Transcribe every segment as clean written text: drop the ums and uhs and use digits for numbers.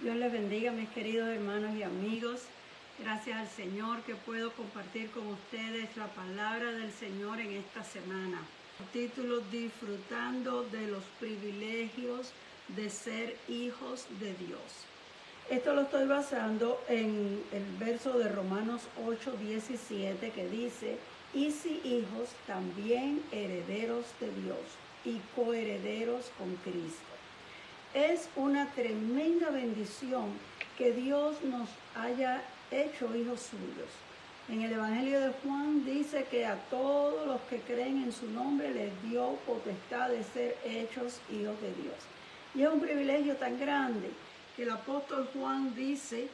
Dios les bendiga, mis queridos hermanos y amigos. Gracias al Señor que puedo compartir con ustedes la palabra del Señor en esta semana. El título: Disfrutando de los privilegios de ser hijos de Dios. Esto lo estoy basando en el verso de Romanos 8:17 que dice: y si hijos, también herederos de Dios y coherederos con Cristo. Es una tremenda bendición que Dios nos haya hecho hijos suyos. En el Evangelio de Juan dice que a todos los que creen en su nombre les dio potestad de ser hechos hijos de Dios. Y es un privilegio tan grande que el apóstol Juan dice: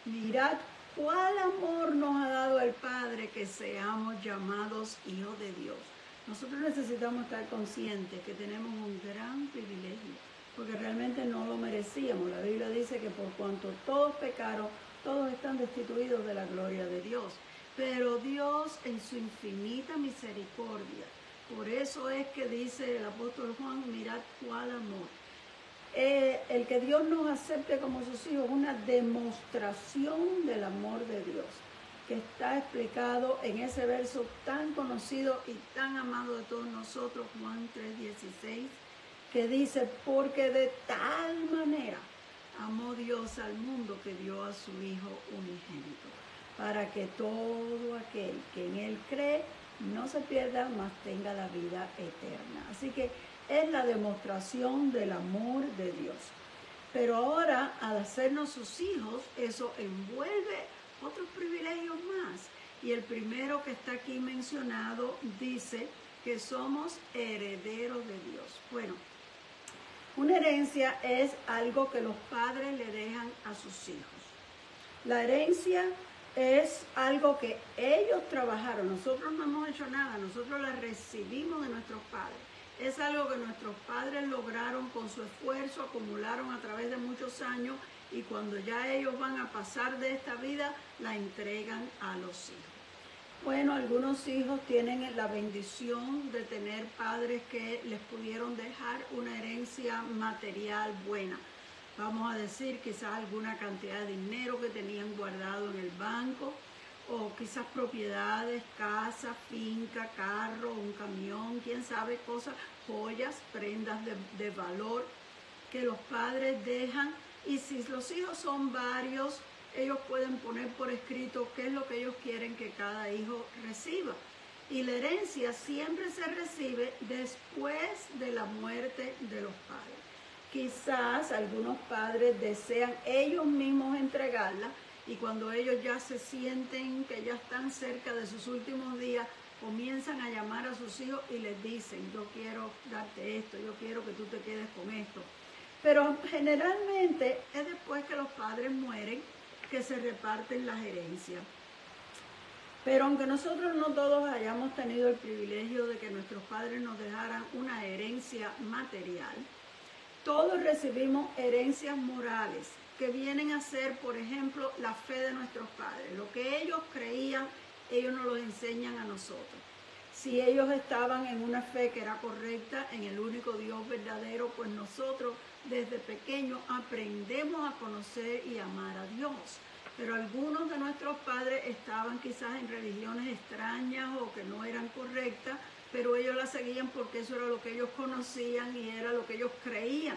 mirad cuál amor nos ha dado el Padre que seamos llamados hijos de Dios. Nosotros necesitamos estar conscientes que tenemos un gran privilegio, porque realmente no lo merecíamos. La Biblia dice que por cuanto todos pecaron, todos están destituidos de la gloria de Dios. Pero Dios, en su infinita misericordia, por eso es que dice el apóstol Juan: mirad cuál amor. El que Dios nos acepte como sus hijos es una demostración del amor de Dios, que está explicado en ese verso tan conocido y tan amado de todos nosotros, Juan 3:16, que dice: porque de tal manera amó Dios al mundo que dio a su Hijo unigénito, para que todo aquel que en Él cree no se pierda, mas tenga la vida eterna. Así que es la demostración del amor de Dios. Pero ahora, al hacernos sus hijos, eso envuelve otros privilegios más. Y el primero que está aquí mencionado dice que somos herederos de Dios. Bueno, una herencia es algo que los padres le dejan a sus hijos. La herencia es algo que ellos trabajaron. Nosotros no hemos hecho nada, nosotros la recibimos de nuestros padres. Es algo que nuestros padres lograron con su esfuerzo, acumularon a través de muchos años, y cuando ya ellos van a pasar de esta vida, la entregan a los hijos. Bueno, algunos hijos tienen la bendición de tener padres que les pudieron dejar una herencia material buena. Vamos a decir, quizás alguna cantidad de dinero que tenían guardado en el banco, o quizás propiedades, casa, finca, carro, un camión, quién sabe, cosas, joyas, prendas de valor que los padres dejan. Y si los hijos son varios, ellos pueden poner por escrito qué es lo que ellos quieren que cada hijo reciba. Y la herencia siempre se recibe después de la muerte de los padres. Quizás algunos padres desean ellos mismos entregarla, y cuando ellos ya se sienten que ya están cerca de sus últimos días, comienzan a llamar a sus hijos y les dicen: yo quiero darte esto, yo quiero que tú te quedes con esto. Pero generalmente es después que los padres mueren que se reparten las herencias. Pero aunque nosotros no todos hayamos tenido el privilegio de que nuestros padres nos dejaran una herencia material, todos recibimos herencias morales que vienen a ser, por ejemplo, la fe de nuestros padres. Lo que ellos creían, ellos nos lo enseñan a nosotros. Si ellos estaban en una fe que era correcta, en el único Dios verdadero, pues nosotros desde pequeños aprendemos a conocer y amar a Dios. Pero algunos de nuestros padres estaban quizás en religiones extrañas o que no eran correctas, pero ellos la seguían porque eso era lo que ellos conocían y era lo que ellos creían.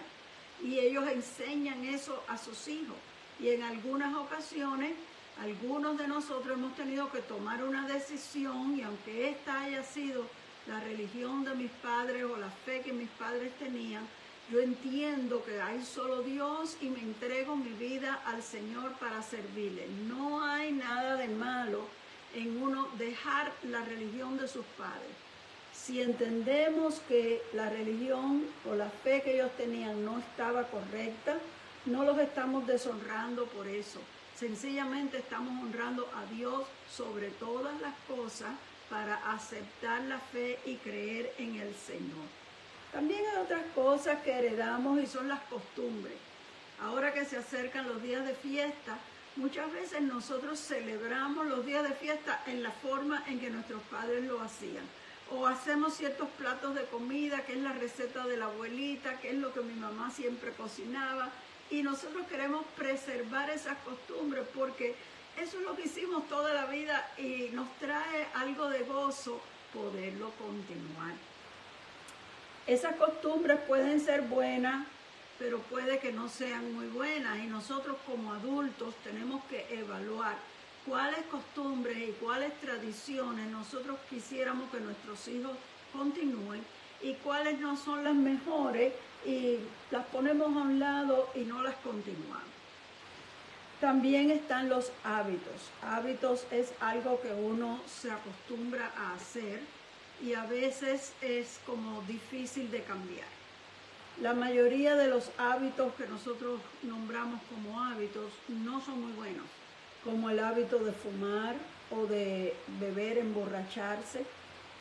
Y ellos enseñan eso a sus hijos. Y en algunas ocasiones, algunos de nosotros hemos tenido que tomar una decisión, y aunque esta haya sido la religión de mis padres o la fe que mis padres tenían, yo entiendo que hay solo Dios y me entrego mi vida al Señor para servirle. No hay nada de malo en uno dejar la religión de sus padres. Si entendemos que la religión o la fe que ellos tenían no estaba correcta, no los estamos deshonrando por eso. Sencillamente estamos honrando a Dios sobre todas las cosas para aceptar la fe y creer en el Señor. También hay otras cosas que heredamos, y son las costumbres. Ahora que se acercan los días de fiesta, muchas veces nosotros celebramos los días de fiesta en la forma en que nuestros padres lo hacían. O hacemos ciertos platos de comida, que es la receta de la abuelita, que es lo que mi mamá siempre cocinaba, Y nosotros queremos preservar esas costumbres porque eso es lo que hicimos toda la vida y nos trae algo de gozo poderlo continuar. Esas costumbres pueden ser buenas, pero puede que no sean muy buenas, y nosotros como adultos tenemos que evaluar cuáles costumbres y cuáles tradiciones nosotros quisiéramos que nuestros hijos continúen y cuáles no son las mejores y las ponemos a un lado y no las continuamos. También están los hábitos. Hábitos es algo que uno se acostumbra a hacer y a veces es como difícil de cambiar. La mayoría de los hábitos que nosotros nombramos como hábitos no son muy buenos, como el hábito de fumar o de beber, emborracharse,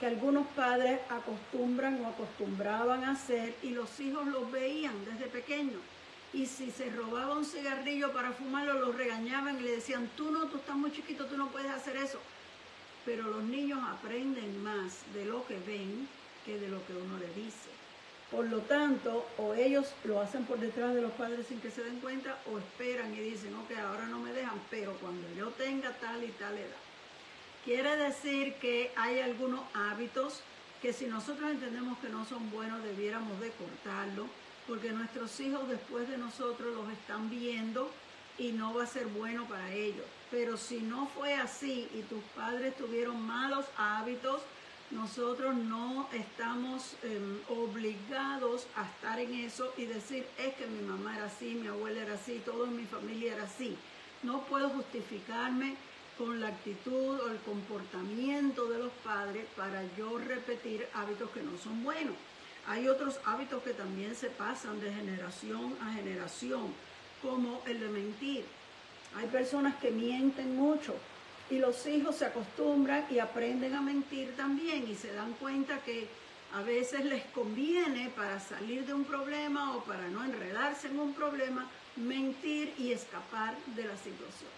que algunos padres acostumbran o acostumbraban a hacer y los hijos los veían desde pequeños. Y si se robaba un cigarrillo para fumarlo, los regañaban y le decían, tú estás muy chiquito, tú no puedes hacer eso. Pero los niños aprenden más de lo que ven que de lo que uno le dice. Por lo tanto, o ellos lo hacen por detrás de los padres sin que se den cuenta, o esperan y dicen, ok, ahora no me dejan, pero cuando yo tenga tal y tal edad. Quiere decir que hay algunos hábitos que si nosotros entendemos que no son buenos, debiéramos de cortarlo, porque nuestros hijos después de nosotros los están viendo y no va a ser bueno para ellos. Pero si no fue así y tus padres tuvieron malos hábitos, nosotros no estamos obligados a estar en eso y decir, es que mi mamá era así, mi abuela era así, toda mi familia era así. No puedo justificarme con la actitud o el comportamiento de los padres para yo repetir hábitos que no son buenos. Hay otros hábitos que también se pasan de generación a generación, como el de mentir. Hay personas que mienten mucho y los hijos se acostumbran y aprenden a mentir también y se dan cuenta que a veces les conviene para salir de un problema o para no enredarse en un problema, mentir y escapar de la situación.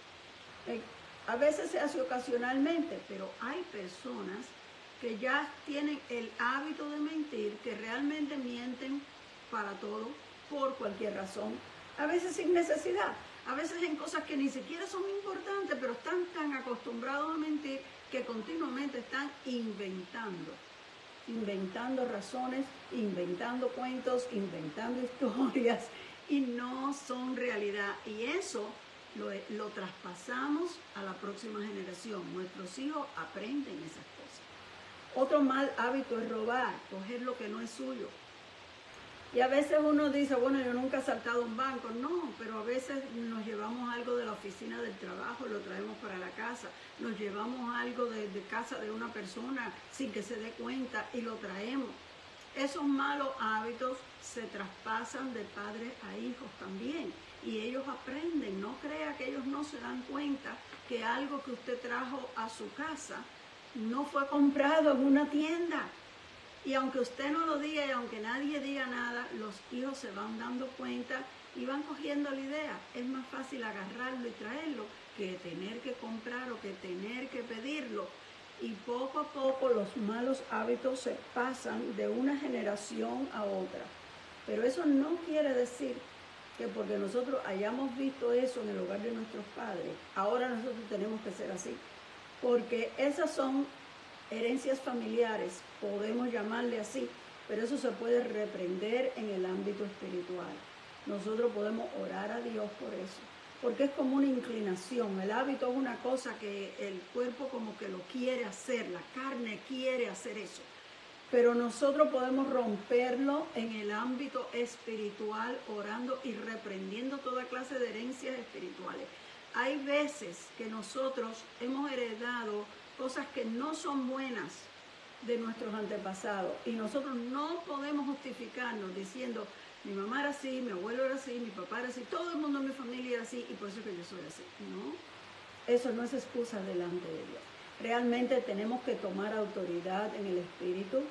A veces se hace ocasionalmente, pero hay personas que ya tienen el hábito de mentir, que realmente mienten para todo, por cualquier razón, a veces sin necesidad, a veces en cosas que ni siquiera son importantes, pero están tan acostumbrados a mentir que continuamente están inventando razones, inventando cuentos, inventando historias y no son realidad. Y eso lo traspasamos a la próxima generación. Nuestros hijos aprenden esas cosas. Otro mal hábito es robar, coger lo que no es suyo. Y a veces uno dice, bueno, yo nunca he asaltado un banco. No, pero a veces nos llevamos algo de la oficina del trabajo y lo traemos para la casa. Nos llevamos algo de casa de una persona sin que se dé cuenta y lo traemos. Esos malos hábitos se traspasan de padres a hijos también. Y ellos aprenden, no crea que ellos no se dan cuenta que algo que usted trajo a su casa no fue comprado en una tienda. Y aunque usted no lo diga y aunque nadie diga nada, los hijos se van dando cuenta y van cogiendo la idea. Es más fácil agarrarlo y traerlo que tener que comprar o que tener que pedirlo. Y poco a poco los malos hábitos se pasan de una generación a otra. Pero eso no quiere decir que porque nosotros hayamos visto eso en el hogar de nuestros padres, ahora nosotros tenemos que ser así. Porque esas son herencias familiares, podemos llamarle así, pero eso se puede reprender en el ámbito espiritual. Nosotros podemos orar a Dios por eso, porque es como una inclinación. El hábito es una cosa que el cuerpo como que lo quiere hacer, la carne quiere hacer eso. Pero nosotros podemos romperlo en el ámbito espiritual, orando y reprendiendo toda clase de herencias espirituales. Hay veces que nosotros hemos heredado cosas que no son buenas de nuestros antepasados y nosotros no podemos justificarnos diciendo, mi mamá era así, mi abuelo era así, mi papá era así, todo el mundo en mi familia era así y por eso es que yo soy así. No, eso no es excusa delante de Dios. Realmente tenemos que tomar autoridad en el Espíritu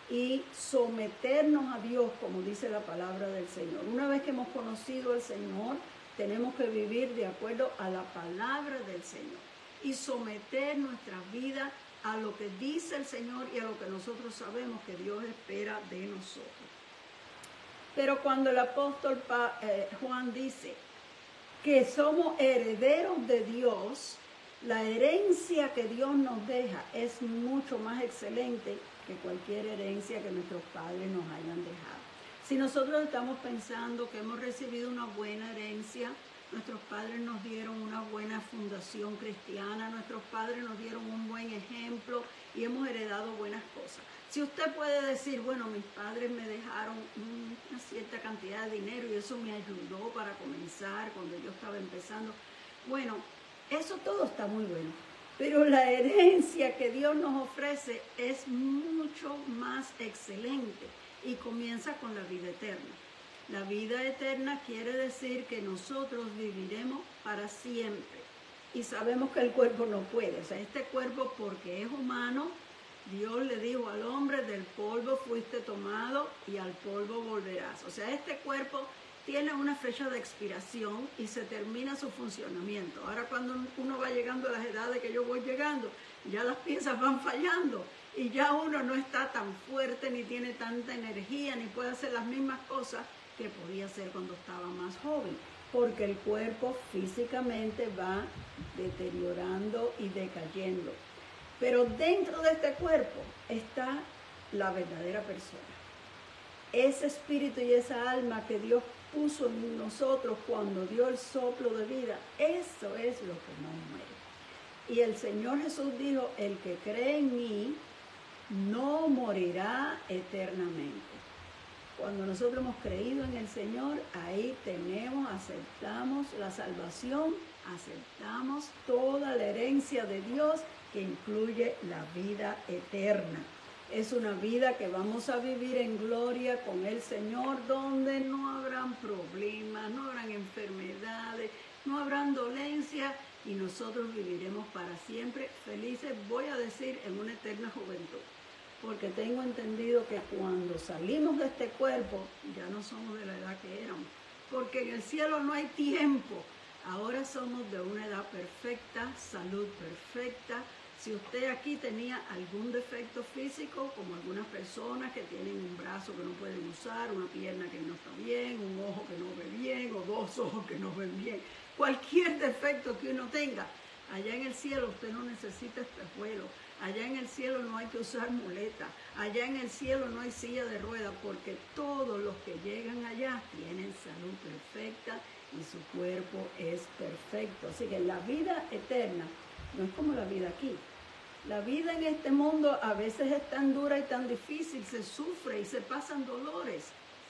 y someternos a Dios, como dice la palabra del Señor. Una vez que hemos conocido al Señor, tenemos que vivir de acuerdo a la palabra del Señor y someter nuestra vida a lo que dice el Señor y a lo que nosotros sabemos que Dios espera de nosotros. Pero cuando el apóstol Juan dice que somos herederos de Dios, la herencia que Dios nos deja es mucho más excelente que cualquier herencia que nuestros padres nos hayan dejado. Si nosotros estamos pensando que hemos recibido una buena herencia, nuestros padres nos dieron una buena fundación cristiana, nuestros padres nos dieron un buen ejemplo y hemos heredado buenas cosas. Si usted puede decir, bueno, mis padres me dejaron una cierta cantidad de dinero y eso me ayudó para comenzar cuando yo estaba empezando, bueno, eso todo está muy bueno. Pero la herencia que Dios nos ofrece es mucho más excelente y comienza con la vida eterna. La vida eterna quiere decir que nosotros viviremos para siempre. Y sabemos que el cuerpo no puede. O sea, este cuerpo, porque es humano, Dios le dijo al hombre, del polvo fuiste tomado y al polvo volverás. O sea, este cuerpo tiene una fecha de expiración y se termina su funcionamiento. Ahora cuando uno va llegando a las edades que yo voy llegando, ya las piezas van fallando y ya uno no está tan fuerte, ni tiene tanta energía, ni puede hacer las mismas cosas que podía hacer cuando estaba más joven, porque el cuerpo físicamente va deteriorando y decayendo. Pero dentro de este cuerpo está la verdadera persona. Ese espíritu y esa alma que Dios puso en nosotros cuando dio el soplo de vida, eso es lo que no muere. Y el Señor Jesús dijo, el que cree en mí no morirá eternamente. Cuando nosotros hemos creído en el Señor, ahí aceptamos la salvación, aceptamos toda la herencia de Dios que incluye la vida eterna. Es una vida que vamos a vivir en gloria con el Señor, donde no habrán problemas, no habrán enfermedades, no habrán dolencias y nosotros viviremos para siempre felices, voy a decir, en una eterna juventud. Porque tengo entendido que cuando salimos de este cuerpo, ya no somos de la edad que éramos. Porque en el cielo no hay tiempo. Ahora somos de una edad perfecta, salud perfecta. Si usted aquí tenía algún defecto físico, como algunas personas que tienen un brazo que no pueden usar, una pierna que no está bien, un ojo que no ve bien, o dos ojos que no ven bien, cualquier defecto que uno tenga, allá en el cielo usted no necesita espejuelos. Allá en el cielo no hay que usar muleta, allá en el cielo no hay silla de ruedas, porque todos los que llegan allá tienen salud perfecta y su cuerpo es perfecto. Así que la vida eterna no es como la vida aquí. La vida en este mundo a veces es tan dura y tan difícil, se sufre y se pasan dolores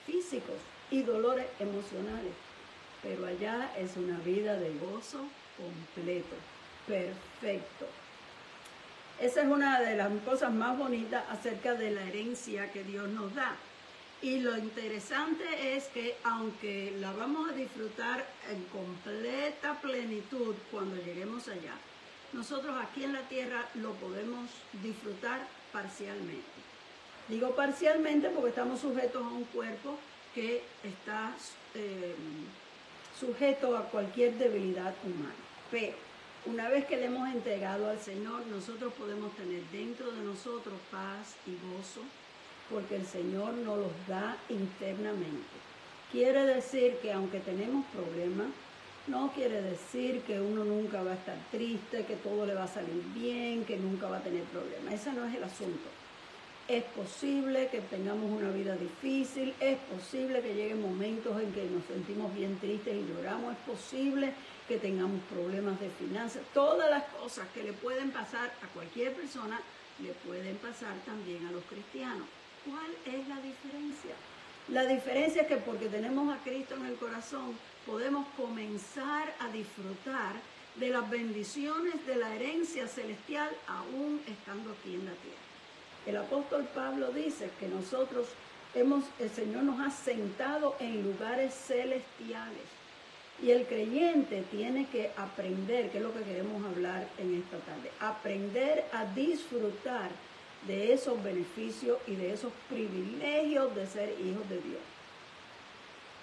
físicos y dolores emocionales. Pero allá es una vida de gozo completo, perfecto. Esa es una de las cosas más bonitas acerca de la herencia que Dios nos da. Y lo interesante es que aunque la vamos a disfrutar en completa plenitud cuando lleguemos allá, nosotros aquí en la tierra lo podemos disfrutar parcialmente. Digo parcialmente porque estamos sujetos a un cuerpo que está sujeto a cualquier debilidad humana. Pero una vez que le hemos entregado al Señor, nosotros podemos tener dentro de nosotros paz y gozo, porque el Señor nos los da internamente. Quiere decir que aunque tenemos problemas, no quiere decir que uno nunca va a estar triste, que todo le va a salir bien, que nunca va a tener problemas. Ese no es el asunto. Es posible que tengamos una vida difícil, es posible que lleguen momentos en que nos sentimos bien tristes y lloramos, es posible que tengamos problemas de finanzas. Todas las cosas que le pueden pasar a cualquier persona, le pueden pasar también a los cristianos. ¿Cuál es la diferencia? La diferencia es que porque tenemos a Cristo en el corazón, podemos comenzar a disfrutar de las bendiciones de la herencia celestial aún estando aquí en la tierra. El apóstol Pablo dice que nosotros el Señor nos ha sentado en lugares celestiales. Y el creyente tiene que aprender, que es lo que queremos hablar en esta tarde, aprender a disfrutar de esos beneficios y de esos privilegios de ser hijos de Dios.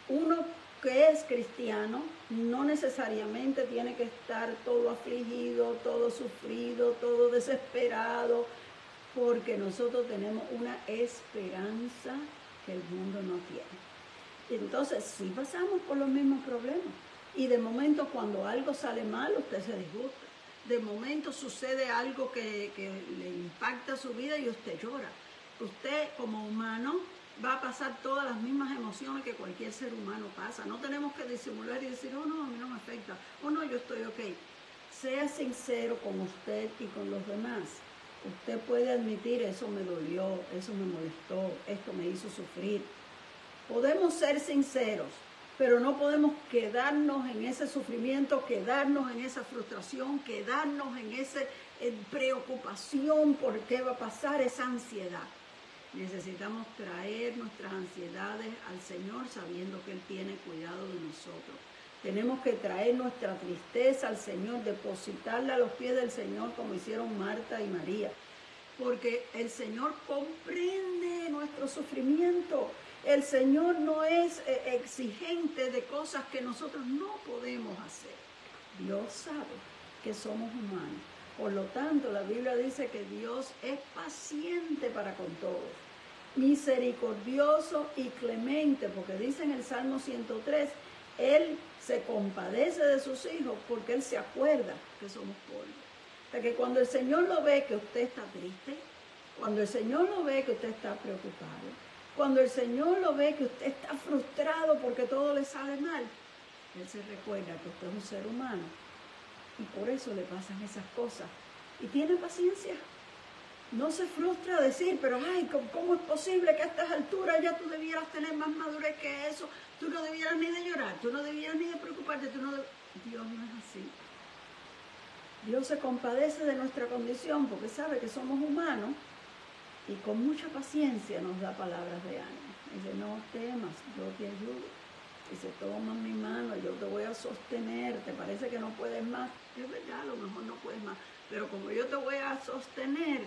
Uno que es cristiano no necesariamente tiene que estar todo afligido, todo sufrido, todo desesperado, porque nosotros tenemos una esperanza que el mundo no tiene. Y entonces sí pasamos por los mismos problemas. Y de momento cuando algo sale mal, usted se disgusta. De momento sucede algo que le impacta su vida y usted llora. Usted como humano va a pasar todas las mismas emociones que cualquier ser humano pasa. No tenemos que disimular y decir, oh no, a mí no me afecta, oh no, yo estoy ok. Sea sincero con usted y con los demás. Usted puede admitir, eso me dolió, eso me molestó, esto me hizo sufrir. Podemos ser sinceros, pero no podemos quedarnos en ese sufrimiento, quedarnos en esa frustración, quedarnos en esa preocupación por qué va a pasar, esa ansiedad. Necesitamos traer nuestras ansiedades al Señor sabiendo que Él tiene cuidado de nosotros. Tenemos que traer nuestra tristeza al Señor, depositarla a los pies del Señor como hicieron Marta y María. Porque el Señor comprende nuestro sufrimiento. El Señor no es exigente de cosas que nosotros no podemos hacer. Dios sabe que somos humanos. Por lo tanto, la Biblia dice que Dios es paciente para con todos, misericordioso y clemente, porque dice en el Salmo 103, Él se compadece de sus hijos porque Él se acuerda que somos polvo. O sea que cuando el Señor lo ve que usted está triste, cuando el Señor lo ve que usted está preocupado, cuando el Señor lo ve que usted está frustrado porque todo le sale mal, Él se recuerda que usted es un ser humano y por eso le pasan esas cosas. Y tiene paciencia. No se frustra a decir, pero ay, ¿cómo es posible que a estas alturas ya tú debieras tener más madurez que eso? Tú no debieras ni de llorar, tú no debieras ni de preocuparte, Dios no es así. Dios se compadece de nuestra condición porque sabe que somos humanos y con mucha paciencia nos da palabras de ánimo. Dice, no temas, yo te ayudo. Dice, toma mi mano, yo te voy a sostener, te parece que no puedes más. Es verdad, a lo mejor no puedes más, pero como yo te voy a sostener,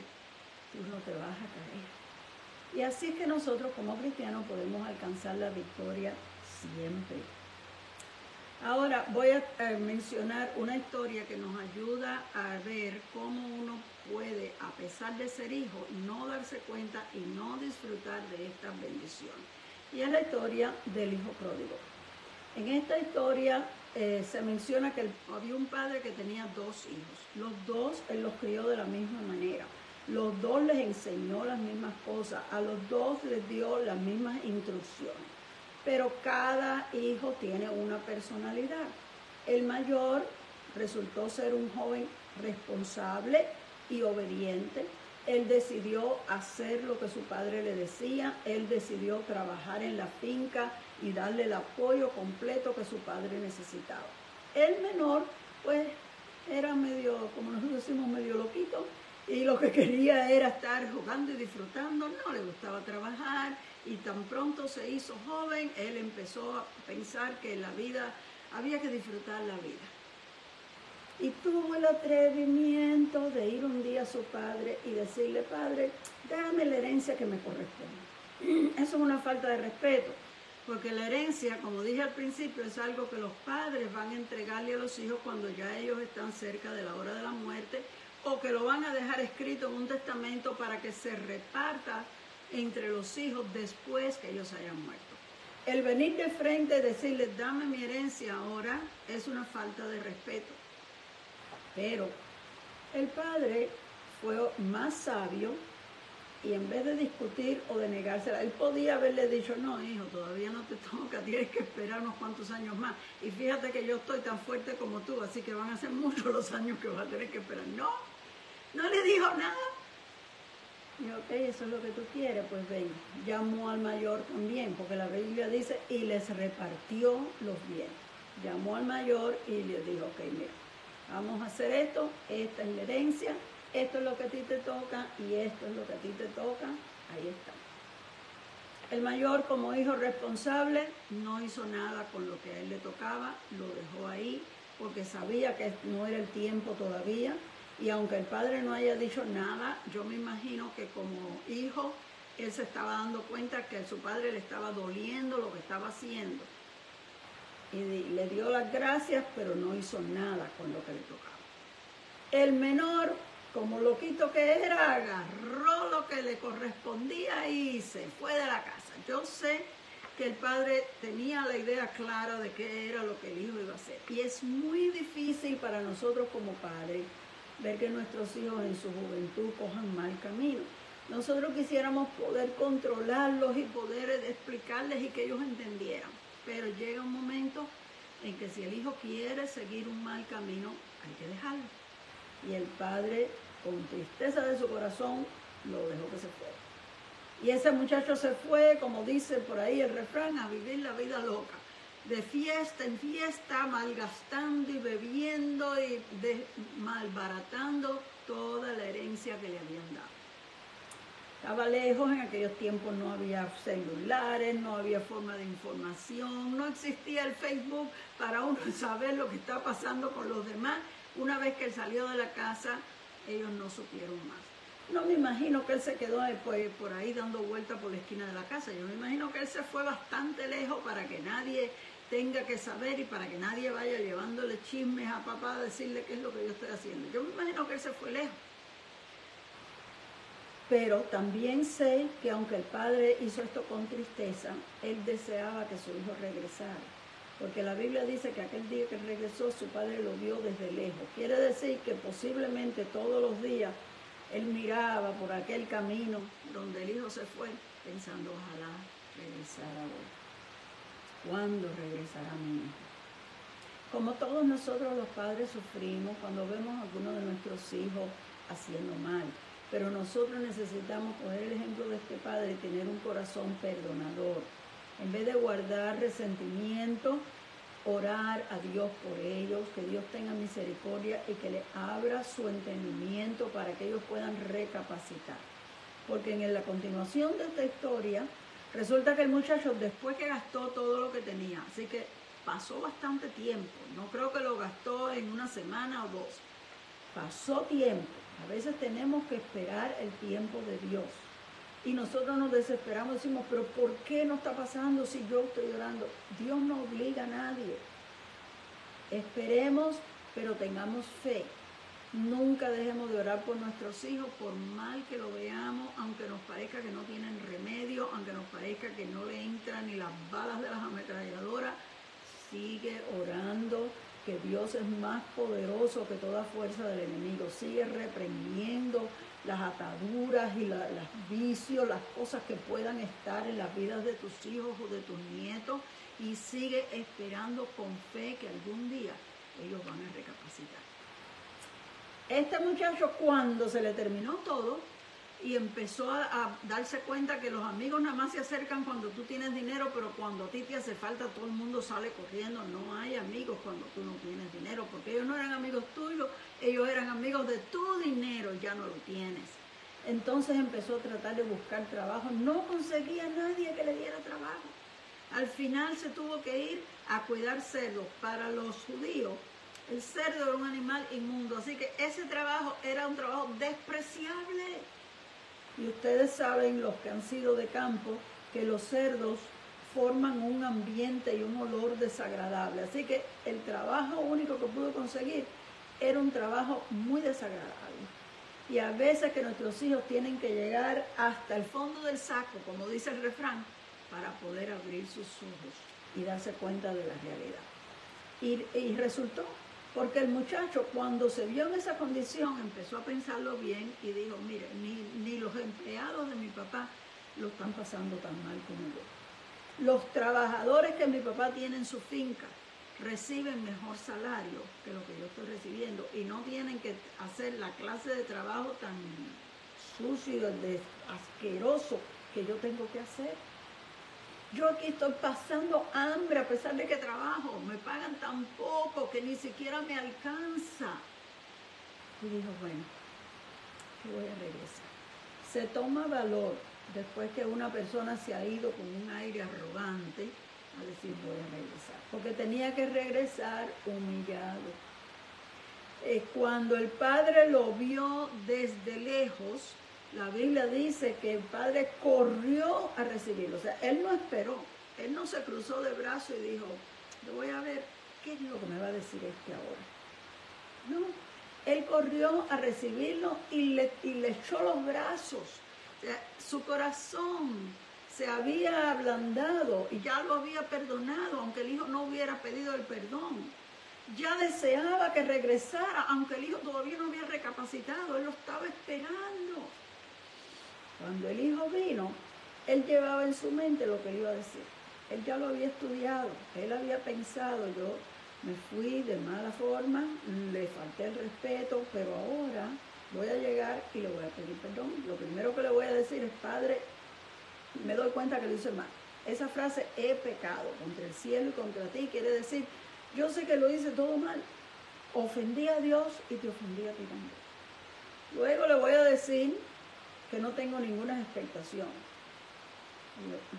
tú no te vas a caer. Y así es que nosotros como cristianos podemos alcanzar la victoria siempre. Ahora voy a mencionar una historia que nos ayuda a ver cómo uno puede, a pesar de ser hijo, no darse cuenta y no disfrutar de estas bendiciones. Y es la historia del hijo pródigo. En esta historia se menciona que había un padre que tenía dos hijos. Los dos él los crió de la misma manera. Los dos les enseñó las mismas cosas. A los dos les dio las mismas instrucciones. Pero cada hijo tiene una personalidad. El mayor resultó ser un joven responsable y obediente. Él decidió hacer lo que su padre le decía. Él decidió trabajar en la finca y darle el apoyo completo que su padre necesitaba. El menor, pues, era medio, como nosotros decimos, medio loquito. Y lo que quería era estar jugando y disfrutando. No le gustaba trabajar. Y tan pronto se hizo joven, él empezó a pensar que la vida, había que disfrutar la vida. Y tuvo el atrevimiento de ir un día a su padre y decirle, padre, dame la herencia que me corresponde. Eso es una falta de respeto, porque la herencia, como dije al principio, es algo que los padres van a entregarle a los hijos cuando ya ellos están cerca de la hora de la muerte, o que lo van a dejar escrito en un testamento para que se reparta entre los hijos después que ellos hayan muerto. El venir de frente y decirle, dame mi herencia ahora, es una falta de respeto. Pero el padre fue más sabio y en vez de discutir o de negársela, él podía haberle dicho, no hijo, todavía no te toca, tienes que esperar unos cuantos años más. Y fíjate que yo estoy tan fuerte como tú, así que van a ser muchos los años que vas a tener que esperar. No le dijo nada. Y ok, eso es lo que tú quieres, pues ven. Llamó al mayor también, porque la Biblia dice, y les repartió los bienes. Llamó al mayor y le dijo, ok, mira, vamos a hacer esto, esta es la herencia, esto es lo que a ti te toca y esto es lo que a ti te toca, ahí está. El mayor, como hijo responsable, no hizo nada con lo que a él le tocaba, lo dejó ahí porque sabía que no era el tiempo todavía. Y aunque el padre no haya dicho nada, yo me imagino que como hijo, él se estaba dando cuenta que a su padre le estaba doliendo lo que estaba haciendo. Y le dio las gracias, pero no hizo nada con lo que le tocaba. El menor, como loquito que era, agarró lo que le correspondía y se fue de la casa. Yo sé que el padre tenía la idea clara de qué era lo que el hijo iba a hacer. Y es muy difícil para nosotros como padres ver que nuestros hijos en su juventud cojan mal camino. Nosotros quisiéramos poder controlarlos y poder explicarles y que ellos entendieran. Pero llega un momento en que si el hijo quiere seguir un mal camino, hay que dejarlo. Y el padre, con tristeza de su corazón, lo dejó que se fuera. Y ese muchacho se fue, como dice por ahí el refrán, a vivir la vida loca. De fiesta en fiesta, malgastando y bebiendo y malbaratando toda la herencia que le habían dado. Estaba lejos, en aquellos tiempos no había celulares, no había forma de información, no existía el Facebook para uno saber lo que está pasando con los demás. Una vez que él salió de la casa, ellos no supieron más. No me imagino que él se quedó por ahí dando vueltas por la esquina de la casa. Yo me imagino que él se fue bastante lejos para que nadie tenga que saber y para que nadie vaya llevándole chismes a papá a decirle qué es lo que yo estoy haciendo. Yo me imagino que él se fue lejos. Pero también sé que aunque el padre hizo esto con tristeza, él deseaba que su hijo regresara. Porque la Biblia dice que aquel día que regresó, su padre lo vio desde lejos. Quiere decir que posiblemente todos los días él miraba por aquel camino donde el hijo se fue, pensando, ojalá regresara hoy. ¿Cuándo regresará mi hijo? Como todos nosotros los padres sufrimos cuando vemos a alguno de nuestros hijos haciendo mal. Pero nosotros necesitamos coger el ejemplo de este padre y tener un corazón perdonador. En vez de guardar resentimiento, orar a Dios por ellos, que Dios tenga misericordia y que le abra su entendimiento para que ellos puedan recapacitar. Porque en la continuación de esta historia, resulta que el muchacho después que gastó todo lo que tenía, así que pasó bastante tiempo, no creo que lo gastó en una semana o dos, pasó tiempo. A veces tenemos que esperar el tiempo de Dios. Y nosotros nos desesperamos y decimos, pero ¿por qué no está pasando si yo estoy orando? Dios no obliga a nadie. Esperemos, pero tengamos fe. Nunca dejemos de orar por nuestros hijos, por mal que lo veamos, aunque nos parezca que no tienen remedio, aunque nos parezca que no le entran ni las balas de las ametralladoras. Sigue orando, que Dios es más poderoso que toda fuerza del enemigo. Sigue reprendiendo las ataduras y los vicios, las cosas que puedan estar en las vidas de tus hijos o de tus nietos, y sigue esperando con fe que algún día ellos van a recapacitar. Este muchacho, cuando se le terminó todo y empezó a darse cuenta que los amigos nada más se acercan cuando tú tienes dinero, pero cuando a ti te hace falta todo el mundo sale corriendo. No hay amigos cuando tú no tienes dinero, porque ellos no eran amigos tuyos, ellos eran amigos de tu dinero, ya no lo tienes. Entonces empezó a tratar de buscar trabajo, no conseguía nadie que le diera trabajo. Al final se tuvo que ir a cuidar cerdos. Para los judíos, el cerdo era un animal inmundo, así que ese trabajo era un trabajo despreciable. Y ustedes saben, los que han sido de campo, que los cerdos forman un ambiente y un olor desagradable. Así que el trabajo único que pudo conseguir era un trabajo muy desagradable. Y a veces que nuestros hijos tienen que llegar hasta el fondo del saco, como dice el refrán, para poder abrir sus ojos y darse cuenta de la realidad. Y resultó, porque el muchacho, cuando se vio en esa condición, empezó a pensarlo bien y dijo, mire, ni los empleados de mi papá lo están pasando tan mal como yo. Los trabajadores que mi papá tiene en su finca reciben mejor salario que lo que yo estoy recibiendo y no tienen que hacer la clase de trabajo tan sucio, asqueroso que yo tengo que hacer. Yo aquí estoy pasando hambre a pesar de que trabajo, me pagan tan poco que ni siquiera me alcanza. Y dijo, bueno, que voy a regresar. Se toma valor después que una persona se ha ido con un aire arrogante a decir voy a regresar, porque tenía que regresar humillado. Cuando el padre lo vio desde lejos, la Biblia dice que el padre corrió a recibirlo. O sea, él no esperó, él no se cruzó de brazos y dijo, yo voy a ver qué es lo que me va a decir este ahora. No, él corrió a recibirlo y le echó los brazos. O sea, su corazón se había ablandado y ya lo había perdonado, aunque el hijo no hubiera pedido el perdón. Ya deseaba que regresara, aunque el hijo todavía no había recapacitado, él lo estaba esperando. Cuando el hijo vino, él llevaba en su mente lo que él iba a decir. Él ya lo había estudiado, él había pensado, yo me fui de mala forma, le falté el respeto, pero ahora voy a llegar y le voy a pedir perdón. Lo primero que le voy a decir es, Padre, me doy cuenta que lo hice mal. Esa frase, he pecado contra el cielo y contra ti, quiere decir, yo sé que lo hice todo mal. Ofendí a Dios y te ofendí a ti también. Luego le voy a decir que no tengo ninguna expectación.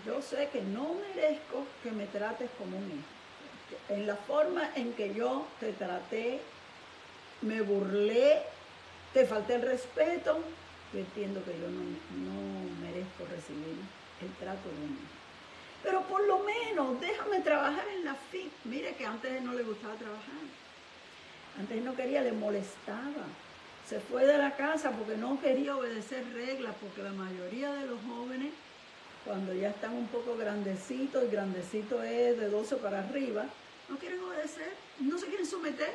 Yo sé que no merezco que me trates como un hijo. En la forma en que yo te traté, me burlé, te falté el respeto, yo entiendo que yo no merezco recibir el trato de un hijo. Pero por lo menos déjame trabajar en la fin. Mire que antes él no le gustaba trabajar. Antes él no quería, le molestaba. Se fue de la casa porque no quería obedecer reglas, porque la mayoría de los jóvenes, cuando ya están un poco grandecitos, y grandecito es de 12 para arriba, no quieren obedecer, no se quieren someter.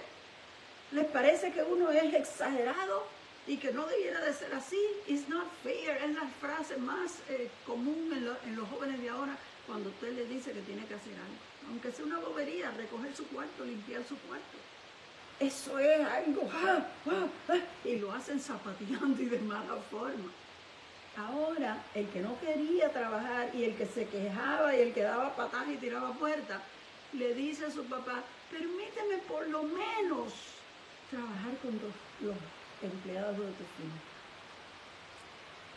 Les parece que uno es exagerado y que no debiera de ser así. It's not fair, es la frase más común en los jóvenes de ahora, cuando usted le dice que tiene que hacer algo. Aunque sea una bobería, recoger su cuarto, limpiar su cuarto. Eso es algo, y lo hacen zapateando y de mala forma. Ahora, el que no quería trabajar y el que se quejaba y el que daba patadas y tiraba puertas, le dice a su papá, permíteme por lo menos trabajar con los empleados de tu firma.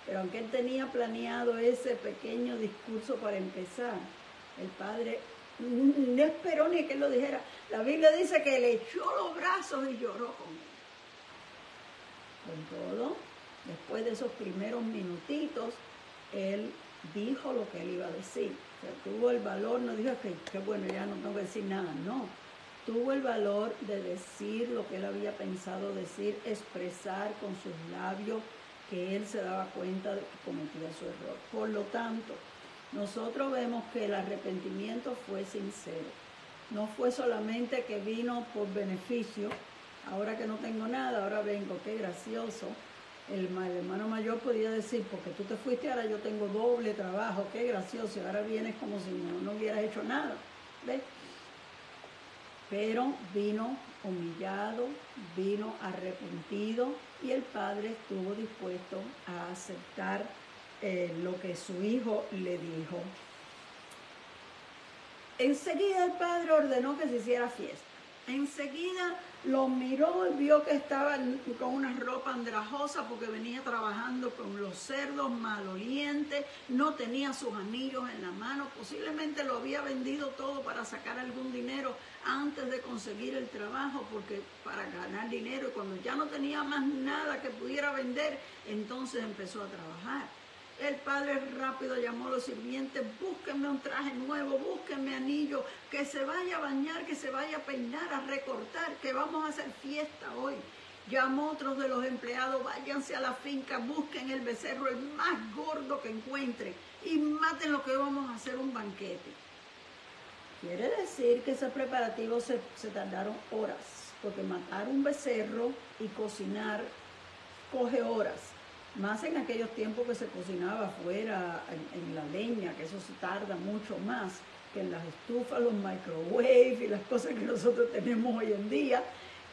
Pero aunque él tenía planeado ese pequeño discurso para empezar, el padre no esperó ni que él lo dijera. La Biblia dice que le echó los brazos y lloró con él. Con todo, después de esos primeros minutitos, él dijo lo que él iba a decir. O sea, tuvo el valor, no dijo que bueno, ya no tengo que decir nada, no. Tuvo el valor de decir lo que él había pensado decir, expresar con sus labios que él se daba cuenta de que cometía su error. Por lo tanto, nosotros vemos que el arrepentimiento fue sincero. No fue solamente que vino por beneficio, ahora que no tengo nada, ahora vengo, qué gracioso. El hermano mayor podía decir, porque tú te fuiste, ahora yo tengo doble trabajo, qué gracioso, y ahora vienes como si no hubieras hecho nada. ¿Ves? Pero vino humillado, vino arrepentido, y el padre estuvo dispuesto a aceptar lo que su hijo le dijo. Enseguida el padre ordenó que se hiciera fiesta. Enseguida lo miró y vio que estaba con una ropa andrajosa porque venía trabajando con los cerdos malolientes, no tenía sus anillos en la mano, posiblemente lo había vendido todo para sacar algún dinero antes de conseguir el trabajo, porque para ganar dinero, y cuando ya no tenía más nada que pudiera vender, entonces empezó a trabajar. El padre rápido llamó a los sirvientes, búsquenme un traje nuevo, búsquenme anillo, que se vaya a bañar, que se vaya a peinar, a recortar, que vamos a hacer fiesta hoy. Llamó a otros de los empleados, váyanse a la finca, busquen el becerro, el más gordo que encuentren, y maten lo que vamos a hacer un banquete. Quiere decir que esos preparativos se tardaron horas, porque matar un becerro y cocinar coge horas. Más en aquellos tiempos que se cocinaba afuera en la leña, que eso se tarda mucho más que en las estufas, los microwaves y las cosas que nosotros tenemos hoy en día,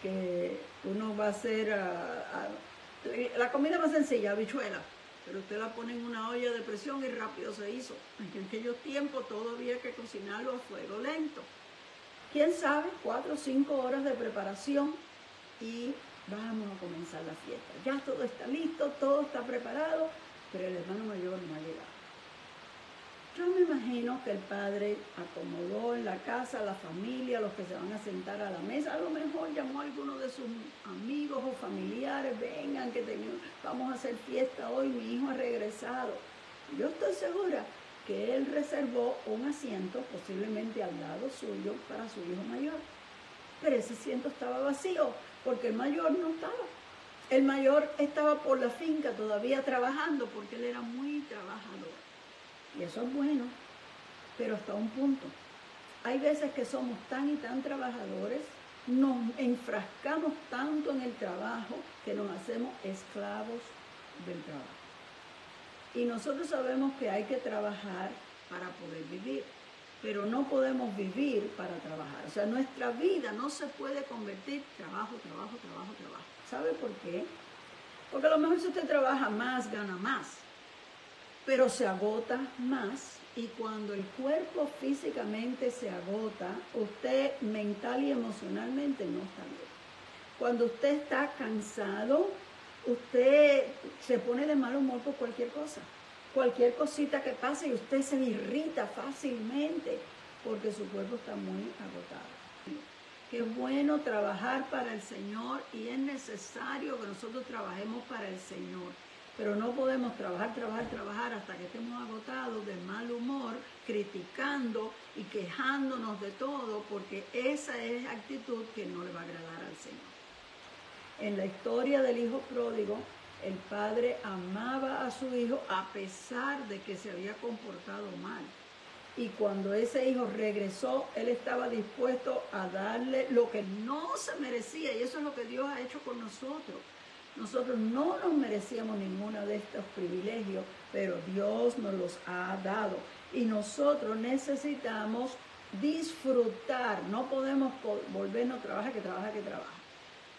que uno va a hacer la comida más sencilla, habichuela, pero usted la pone en una olla de presión y rápido se hizo. En aquellos tiempos todo había que cocinarlo a fuego lento. ¿Quién sabe? 4 o 5 horas de preparación y vamos a comenzar la fiesta. Ya todo está listo, todo está preparado, pero el hermano mayor no ha llegado. Yo me imagino que el padre acomodó en la casa a la familia, los que se van a sentar a la mesa. A lo mejor llamó a alguno de sus amigos o familiares, vengan que vamos a hacer fiesta hoy, mi hijo ha regresado. Yo estoy segura que él reservó un asiento, posiblemente al lado suyo, para su hijo mayor. Pero ese asiento estaba vacío, porque el mayor no estaba. El mayor estaba por la finca todavía trabajando, porque él era muy trabajador. Y eso es bueno, pero hasta un punto. Hay veces que somos tan y tan trabajadores, nos enfrascamos tanto en el trabajo que nos hacemos esclavos del trabajo. Y nosotros sabemos que hay que trabajar para poder vivir, pero no podemos vivir para trabajar. O sea, nuestra vida no se puede convertir trabajo. ¿Sabe por qué? Porque a lo mejor si usted trabaja más, gana más, pero se agota más. Y cuando el cuerpo físicamente se agota, usted mental y emocionalmente no está bien. Cuando usted está cansado, usted se pone de mal humor por cualquier cosa. Cualquier cosita que pase y usted se irrita fácilmente porque su cuerpo está muy agotado. Que es bueno trabajar para el Señor y es necesario que nosotros trabajemos para el Señor. Pero no podemos trabajar hasta que estemos agotados, de mal humor, criticando y quejándonos de todo, porque esa es actitud que no le va a agradar al Señor. En la historia del hijo pródigo, el padre amaba a su hijo a pesar de que se había comportado mal. Y cuando ese hijo regresó, él estaba dispuesto a darle lo que no se merecía. Y eso es lo que Dios ha hecho con nosotros. Nosotros no nos merecíamos ninguno de estos privilegios, pero Dios nos los ha dado. Y nosotros necesitamos disfrutar. No podemos volvernos a trabajar, que trabaja.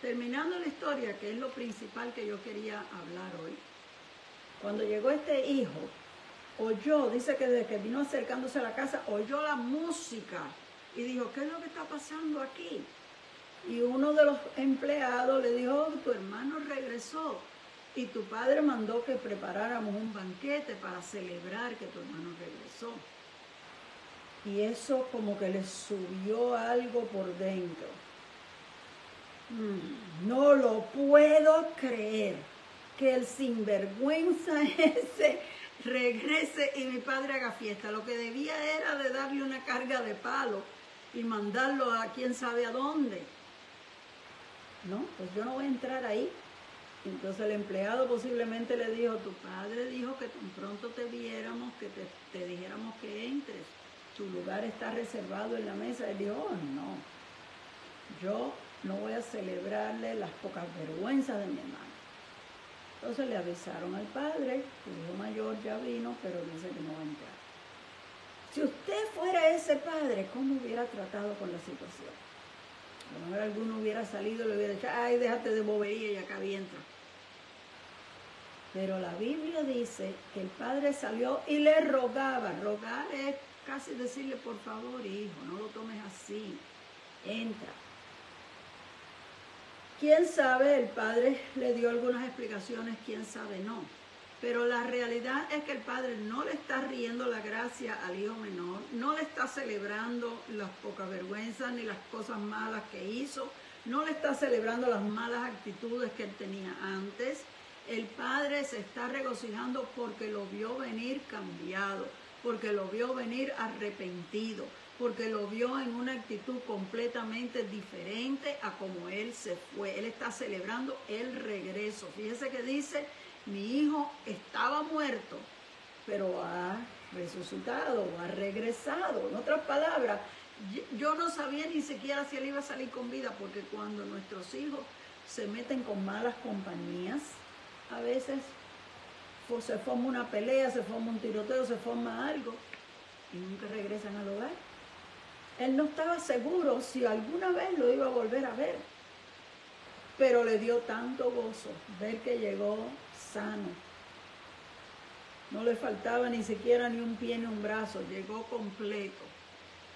Terminando la historia, que es lo principal que yo quería hablar hoy. Cuando llegó este hijo, oyó, dice que desde que vino acercándose a la casa, oyó la música y dijo, ¿qué es lo que está pasando aquí? Y uno de los empleados le dijo, oh, tu hermano regresó y tu padre mandó que preparáramos un banquete para celebrar que tu hermano regresó. Y eso como que le subió algo por dentro. No lo puedo creer que el sinvergüenza ese regrese y mi padre haga fiesta. Lo que debía era de darle una carga de palo y mandarlo a quién sabe a dónde. No, pues yo no voy a entrar ahí. Entonces el empleado posiblemente le dijo, tu padre dijo que tan pronto te viéramos, que te dijéramos que entres. Tu lugar está reservado en la mesa. Él dijo, oh, no, yo no voy a celebrarle las pocas vergüenzas de mi hermano. Entonces le avisaron al padre, tu hijo mayor ya vino, pero dice que no va a entrar. Si usted fuera ese padre, ¿cómo hubiera tratado con la situación? A lo mejor alguno hubiera salido y le hubiera dicho, ay, déjate de bobería y acá entra. Pero la Biblia dice que el padre salió y le rogaba. Rogar es casi decirle, por favor, hijo, no lo tomes así, entra. ¿Quién sabe? El padre le dio algunas explicaciones, quién sabe no. Pero la realidad es que el padre no le está riendo la gracia al hijo menor, no le está celebrando las pocas vergüenzas ni las cosas malas que hizo, no le está celebrando las malas actitudes que él tenía antes. El padre se está regocijando porque lo vio venir cambiado, porque lo vio venir arrepentido, porque lo vio en una actitud completamente diferente a como él se fue. Él está celebrando el regreso. Fíjese que dice, mi hijo estaba muerto, pero ha resucitado, ha regresado. En otras palabras, yo no sabía ni siquiera si él iba a salir con vida, porque cuando nuestros hijos se meten con malas compañías, a veces se forma una pelea, se forma un tiroteo, se forma algo y nunca regresan al hogar. Él no estaba seguro si alguna vez lo iba a volver a ver, pero le dio tanto gozo ver que llegó sano. No le faltaba ni siquiera ni un pie ni un brazo, llegó completo,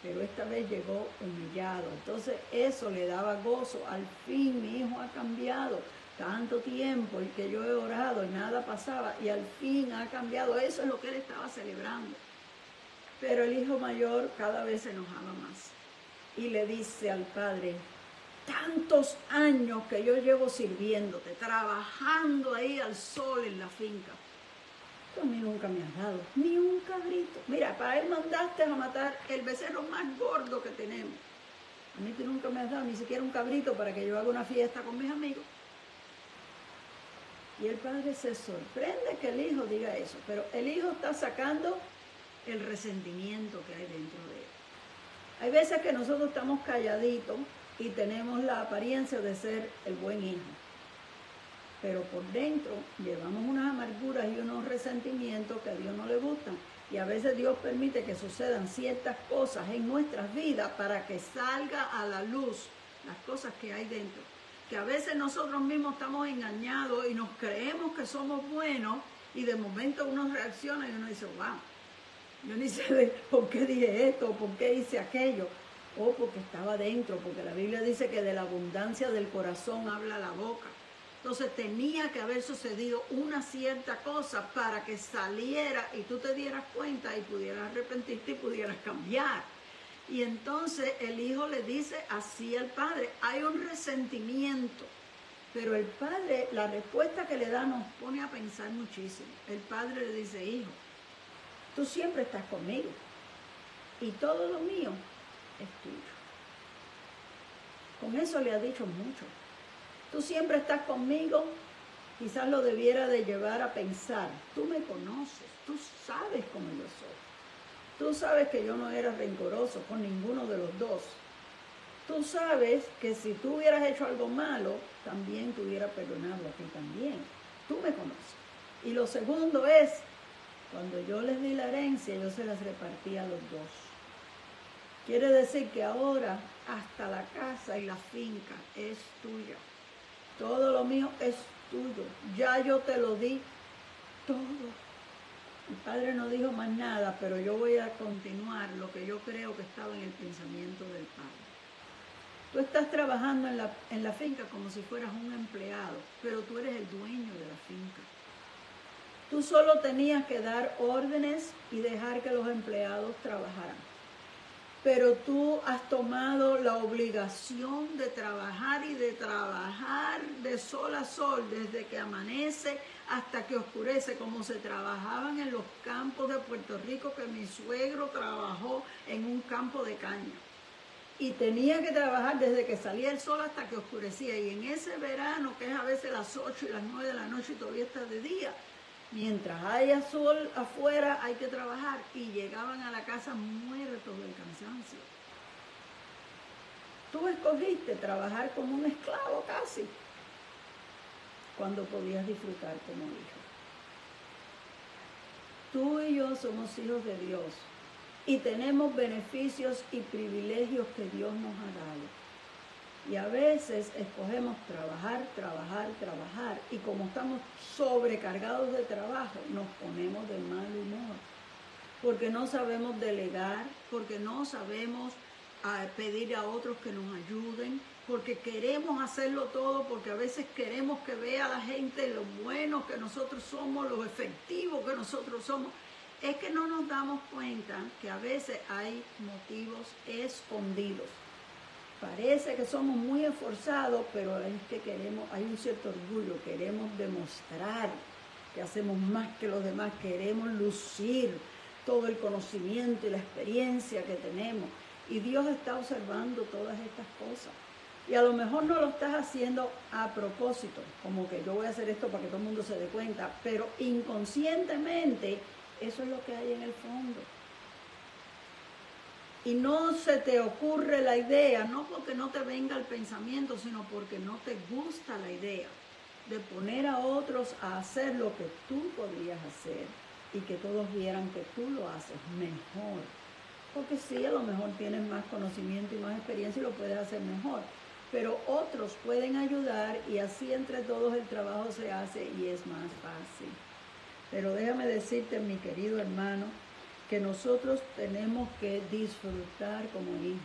pero esta vez llegó humillado. Entonces eso le daba gozo. Al fin mi hijo ha cambiado. Tanto tiempo y que yo he orado y nada pasaba y al fin ha cambiado. Eso es lo que él estaba celebrando. Pero el hijo mayor cada vez se enojaba más y le dice al padre, tantos años que yo llevo sirviéndote, trabajando ahí al sol en la finca, tú a mí nunca me has dado ni un cabrito. Mira, para él mandaste a matar el becerro más gordo que tenemos. A mí tú nunca me has dado ni siquiera un cabrito para que yo haga una fiesta con mis amigos. Y el padre se sorprende que el hijo diga eso, pero el hijo está sacando el resentimiento que hay dentro de él. Hay veces que nosotros estamos calladitos y tenemos la apariencia de ser el buen hijo, pero por dentro llevamos unas amarguras y unos resentimientos que a Dios no le gustan. Y a veces Dios permite que sucedan ciertas cosas en nuestras vidas para que salga a la luz las cosas que hay dentro. Que a veces nosotros mismos estamos engañados y nos creemos que somos buenos y de momento uno reacciona y uno dice, wow, yo ni sé por qué dije esto, por qué hice aquello. O porque estaba dentro, porque la Biblia dice que de la abundancia del corazón habla la boca. Entonces tenía que haber sucedido una cierta cosa para que saliera y tú te dieras cuenta y pudieras arrepentirte y pudieras cambiar. Y entonces el hijo le dice así al padre, hay un resentimiento, pero el padre, la respuesta que le da nos pone a pensar muchísimo. El padre le dice, hijo, tú siempre estás conmigo y todo lo mío es tuyo. Con eso le ha dicho mucho. Tú siempre estás conmigo, quizás lo debiera de llevar a pensar, tú me conoces, tú sabes cómo yo soy. Tú sabes que yo no era rencoroso con ninguno de los dos. Tú sabes que si tú hubieras hecho algo malo, también te hubiera perdonado a ti también. Tú me conoces. Y lo segundo es, cuando yo les di la herencia, yo se las repartí a los dos. Quiere decir que ahora hasta la casa y la finca es tuya. Todo lo mío es tuyo. Ya yo te lo di todo. El padre no dijo más nada, pero yo voy a continuar lo que yo creo que estaba en el pensamiento del padre. Tú estás trabajando en la finca como si fueras un empleado, pero tú eres el dueño de la finca. Tú solo tenías que dar órdenes y dejar que los empleados trabajaran. Pero tú has tomado la obligación de trabajar y de trabajar de sol a sol, desde que amanece hasta que oscurece, como se trabajaban en los campos de Puerto Rico, que mi suegro trabajó en un campo de caña. Y tenía que trabajar desde que salía el sol hasta que oscurecía. Y en ese verano, que es a veces las 8 y las 9 de la noche y todavía está de día, mientras haya sol afuera hay que trabajar, y llegaban a la casa muertos del cansancio. Tú escogiste trabajar como un esclavo casi, cuando podías disfrutar como hijo. Tú y yo somos hijos de Dios y tenemos beneficios y privilegios que Dios nos ha dado. Y a veces escogemos trabajar, y como estamos sobrecargados de trabajo, nos ponemos de mal humor, porque no sabemos delegar, porque no sabemos pedir a otros que nos ayuden, porque queremos hacerlo todo, porque a veces queremos que vea la gente lo buenos que nosotros somos, lo efectivos que nosotros somos. Es que no nos damos cuenta que a veces hay motivos escondidos. Parece que somos muy esforzados, pero es que hay un cierto orgullo, queremos demostrar que hacemos más que los demás, queremos lucir todo el conocimiento y la experiencia que tenemos. Y Dios está observando todas estas cosas. Y a lo mejor no lo estás haciendo a propósito, como que yo voy a hacer esto para que todo el mundo se dé cuenta, pero inconscientemente eso es lo que hay en el fondo. Y no se te ocurre la idea, no porque no te venga el pensamiento, sino porque no te gusta la idea de poner a otros a hacer lo que tú podrías hacer y que todos vieran que tú lo haces mejor. Porque sí, a lo mejor tienes más conocimiento y más experiencia y lo puedes hacer mejor. Pero otros pueden ayudar y así entre todos el trabajo se hace y es más fácil. Pero déjame decirte, mi querido hermano, que nosotros tenemos que disfrutar como hijos.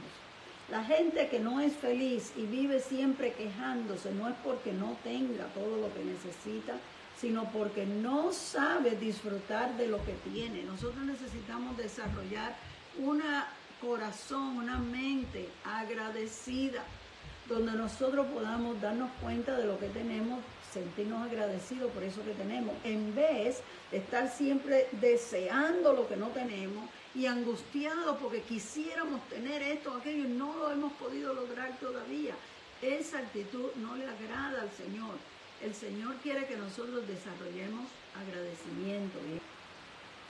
La gente que no es feliz y vive siempre quejándose no es porque no tenga todo lo que necesita, sino porque no sabe disfrutar de lo que tiene. Nosotros necesitamos desarrollar un corazón, una mente agradecida, donde nosotros podamos darnos cuenta de lo que tenemos, sentirnos agradecidos por eso que tenemos, en vez de estar siempre deseando lo que no tenemos y angustiados porque quisiéramos tener esto o aquello y no lo hemos podido lograr todavía. Esa actitud no le agrada al Señor. El Señor quiere que nosotros desarrollemos agradecimiento.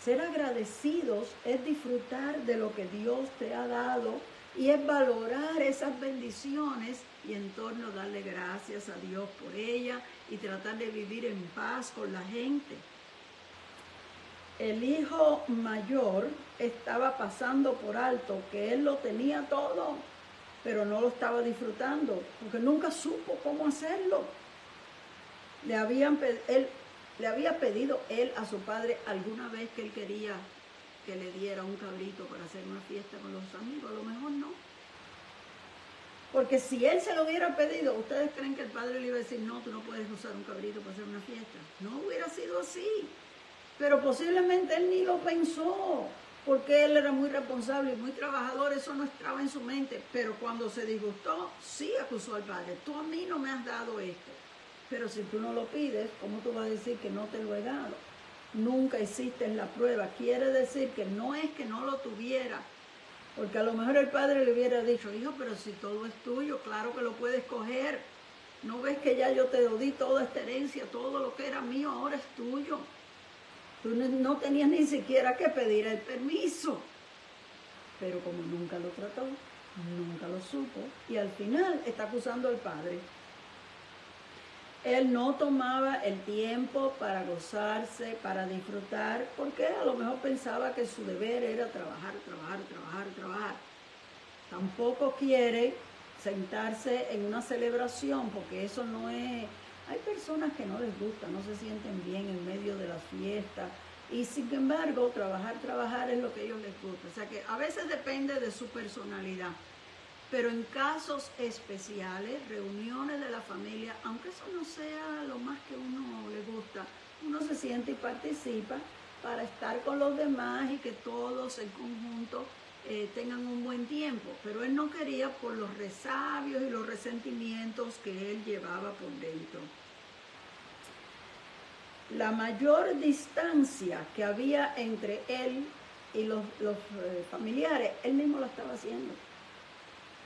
Ser agradecidos es disfrutar de lo que Dios te ha dado y es valorar esas bendiciones y en torno darle gracias a Dios por ella y tratar de vivir en paz con la gente. El hijo mayor estaba pasando por alto que él lo tenía todo, pero no lo estaba disfrutando porque nunca supo cómo hacerlo. Le había pedido él a su padre alguna vez que él quería que le diera un cabrito para hacer una fiesta con los amigos. A lo mejor no. Porque si él se lo hubiera pedido, ¿ustedes creen que el padre le iba a decir, no, tú no puedes usar un cabrito para hacer una fiesta? No hubiera sido así. Pero posiblemente él ni lo pensó, porque él era muy responsable y muy trabajador, eso no estaba en su mente. Pero cuando se disgustó, sí acusó al padre, tú a mí no me has dado esto. Pero si tú no lo pides, ¿cómo tú vas a decir que no te lo he dado? Nunca hiciste la prueba. Quiere decir que no es que no lo tuviera, porque a lo mejor el padre le hubiera dicho, hijo, pero si todo es tuyo, claro que lo puedes coger. ¿No ves que ya yo te di toda esta herencia, todo lo que era mío ahora es tuyo? Tú no tenías ni siquiera que pedir el permiso. Pero como nunca lo trató, nunca lo supo, y al final está acusando al padre. Él no tomaba el tiempo para gozarse, para disfrutar, porque a lo mejor pensaba que su deber era trabajar. Tampoco quiere sentarse en una celebración, porque eso no es... Hay personas que no les gusta, no se sienten bien en medio de la fiesta, y sin embargo, trabajar es lo que a ellos les gusta. O sea que a veces depende de su personalidad. Pero en casos especiales, reuniones de la familia, aunque eso no sea lo más que uno le gusta, uno se siente y participa para estar con los demás y que todos en conjunto tengan un buen tiempo. Pero él no quería por los resabios y los resentimientos que él llevaba por dentro. La mayor distancia que había entre él y los familiares, él mismo la estaba haciendo.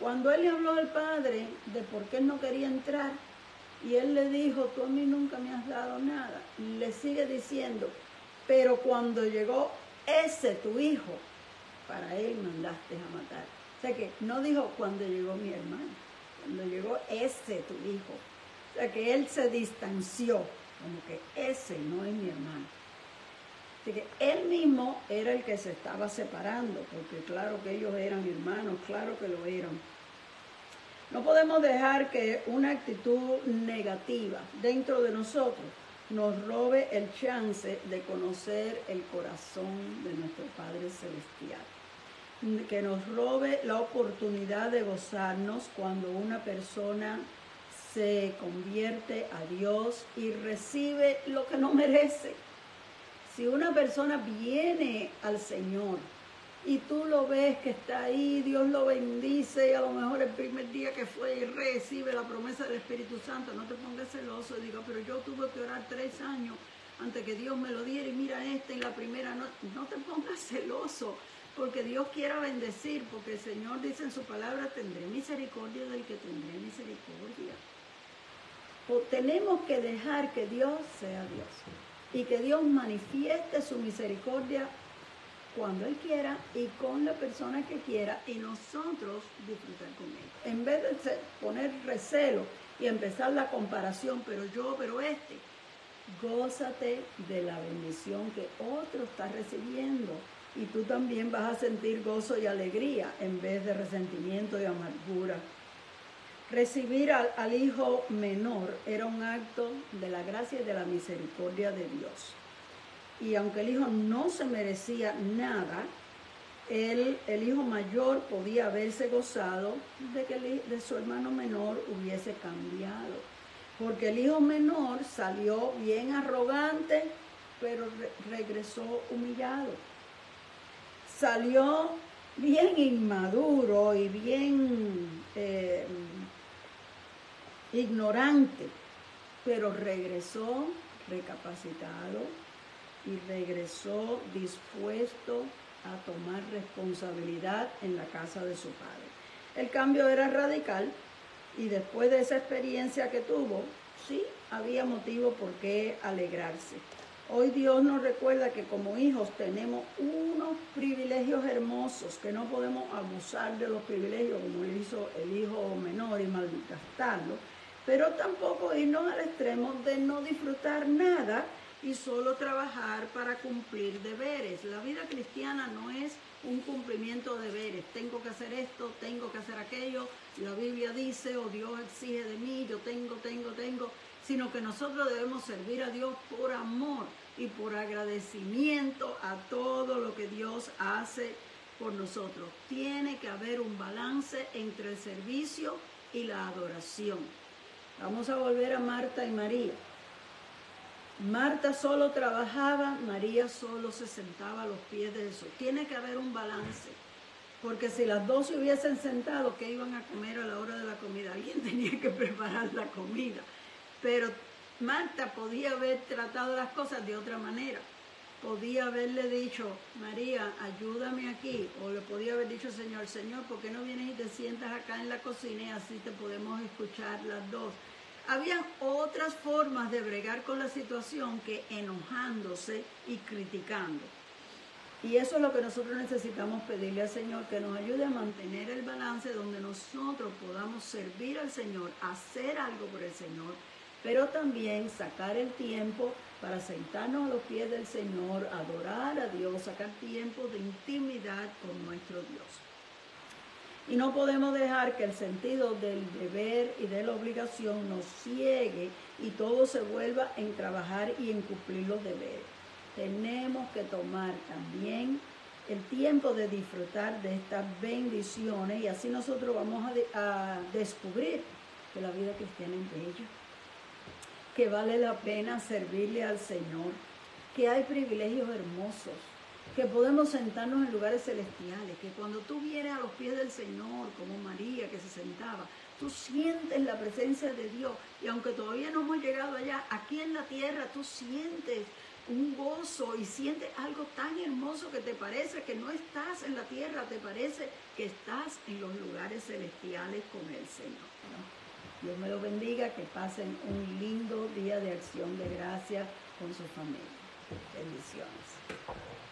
Cuando él le habló al padre de por qué él no quería entrar, y él le dijo, tú a mí nunca me has dado nada, le sigue diciendo, pero cuando llegó ese tu hijo, para él mandaste a matar. O sea que no dijo cuando llegó mi hermano, cuando llegó ese tu hijo. O sea que él se distanció, como que ese no es mi hermano. Así que él mismo era el que se estaba separando, porque claro que ellos eran hermanos, claro que lo eran. No podemos dejar que una actitud negativa dentro de nosotros nos robe el chance de conocer el corazón de nuestro Padre Celestial. Que nos robe la oportunidad de gozarnos cuando una persona se convierte a Dios y recibe lo que no merece. Si una persona viene al Señor y tú lo ves que está ahí, Dios lo bendice, y a lo mejor el primer día que fue y recibe la promesa del Espíritu Santo, no te pongas celoso y diga, pero yo tuve que orar 3 años antes que Dios me lo diera y mira y la primera, no te pongas celoso, porque Dios quiera bendecir, porque el Señor dice en su palabra, tendré misericordia del que tendré misericordia. Tenemos que dejar que Dios sea Dios y que Dios manifieste su misericordia cuando Él quiera y con la persona que quiera y nosotros disfrutar con Él. En vez de poner recelo y empezar la comparación, pero gózate de la bendición que otro está recibiendo y tú también vas a sentir gozo y alegría en vez de resentimiento y amargura. Recibir al hijo menor era un acto de la gracia y de la misericordia de Dios. Y aunque el hijo no se merecía nada, el hijo mayor podía haberse gozado de que de su hermano menor hubiese cambiado. Porque el hijo menor salió bien arrogante, pero regresó humillado. Salió bien inmaduro y bien ignorante, pero regresó recapacitado y regresó dispuesto a tomar responsabilidad en la casa de su padre. El cambio era radical y después de esa experiencia que tuvo, sí, había motivo por qué alegrarse. Hoy Dios nos recuerda que como hijos tenemos unos privilegios hermosos, que no podemos abusar de los privilegios como hizo el hijo menor y malgastarlo, pero tampoco irnos al extremo de no disfrutar nada y solo trabajar para cumplir deberes. La vida cristiana no es un cumplimiento de deberes. Tengo que hacer esto, tengo que hacer aquello, la Biblia dice o Dios exige de mí, yo tengo, sino que nosotros debemos servir a Dios por amor y por agradecimiento a todo lo que Dios hace por nosotros. Tiene que haber un balance entre el servicio y la adoración. Vamos a volver a Marta y María. Marta solo trabajaba, María solo se sentaba a los pies de Jesús. Tiene que haber un balance, porque si las dos se hubiesen sentado, ¿qué iban a comer a la hora de la comida? Alguien tenía que preparar la comida. Pero Marta podía haber tratado las cosas de otra manera. Podía haberle dicho, María, ayúdame aquí. O le podía haber dicho, Señor, ¿por qué no vienes y te sientas acá en la cocina y así te podemos escuchar las dos? Había otras formas de bregar con la situación que enojándose y criticando. Y eso es lo que nosotros necesitamos pedirle al Señor, que nos ayude a mantener el balance donde nosotros podamos servir al Señor, hacer algo por el Señor, pero también sacar el tiempo para sentarnos a los pies del Señor, adorar a Dios, sacar tiempo de intimidad con nuestro Dios. Y no podemos dejar que el sentido del deber y de la obligación nos ciegue y todo se vuelva en trabajar y en cumplir los deberes. Tenemos que tomar también el tiempo de disfrutar de estas bendiciones y así nosotros vamos a descubrir que la vida cristiana es bella, que vale la pena servirle al Señor, que hay privilegios hermosos, que podemos sentarnos en lugares celestiales, que cuando tú vienes a los pies del Señor, como María que se sentaba, tú sientes la presencia de Dios, y aunque todavía no hemos llegado allá, aquí en la tierra tú sientes un gozo y sientes algo tan hermoso que te parece que no estás en la tierra, te parece que estás en los lugares celestiales con el Señor, ¿no? Dios me lo bendiga, que pasen un lindo día de acción de gracias con su familia. Bendiciones.